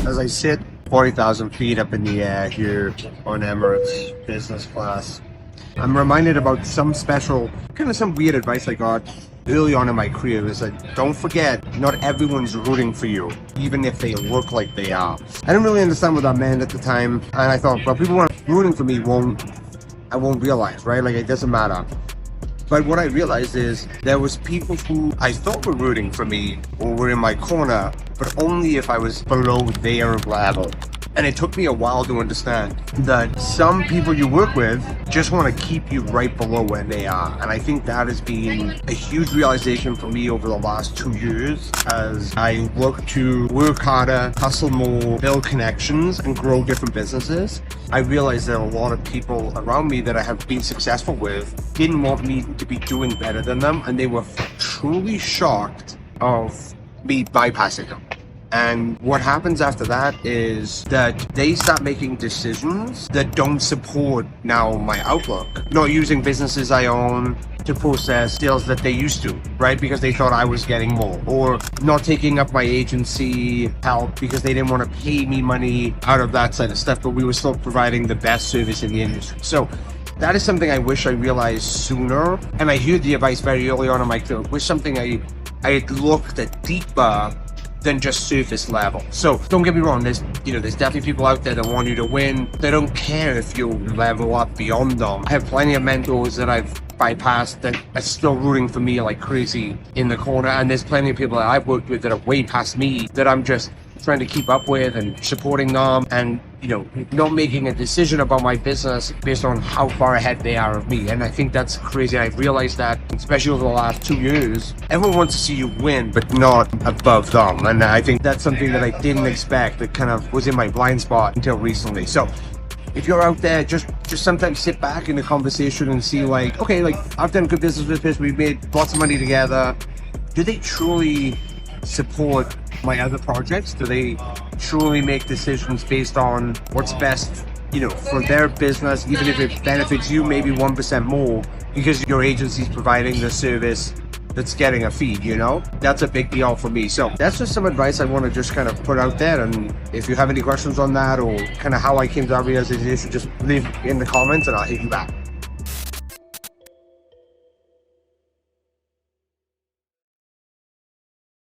As I sit 40,000 feet up in the air here on Emirates business class, I'm reminded about some special, some weird advice I got early on in my career. Is that don't forget, not everyone's rooting for you, even if they look like they are. I didn't really understand what that meant at the time, and I thought, well, people who are rooting for me I won't realize, right? Like, it doesn't matter. But what I realized is there was people who I thought were rooting for me or were in my corner, but only if I was below their level. And it took me a while to understand that some people you work with just want to keep you right below where they are. And I think that has been a huge realization for me over the last 2 years as I look to work harder, hustle more, build connections, and grow different businesses. I realized that a lot of people around me that I have been successful with didn't want me to be doing better than them, and they were truly shocked of me bypassing them. And what happens after that is that they start making decisions that don't support now my outlook. Not using businesses I own to process deals that they used to, right? Because they thought I was getting more. Or not taking up my agency help because they didn't want to pay me money out of that side of stuff, but we were still providing the best service in the industry. So that is something I wish I realized sooner. And I heard the advice very early on in my career. It was something I had looked at deeper than just surface level. So don't get me wrong, there's definitely people out there that want you to win. They don't care if you level up beyond them. I have plenty of mentors that I've bypassed that are still rooting for me like crazy in the corner, and there's plenty of people that I've worked with that are way past me that I'm just trying to keep up with and supporting them, and not making a decision about my business based on how far ahead they are of me. And I think that's crazy. I've realized that, especially over the last 2 years, everyone wants to see you win, but not above them. And I think that's something that I didn't expect, that kind of was in my blind spot until recently. So if you're out there, just sometimes sit back in the conversation and see like, okay, like I've done good business with this, we've made lots of money together. Do they truly support my other projects? Do they truly make decisions based on what's best, for their business, even if it benefits you maybe 1% more because your agency's providing the service that's getting a fee, That's a big deal for me. So that's just some advice I want to just kind of put out there. And if you have any questions on that or kind of how I came to that realization, just leave in the comments and I'll hit you back.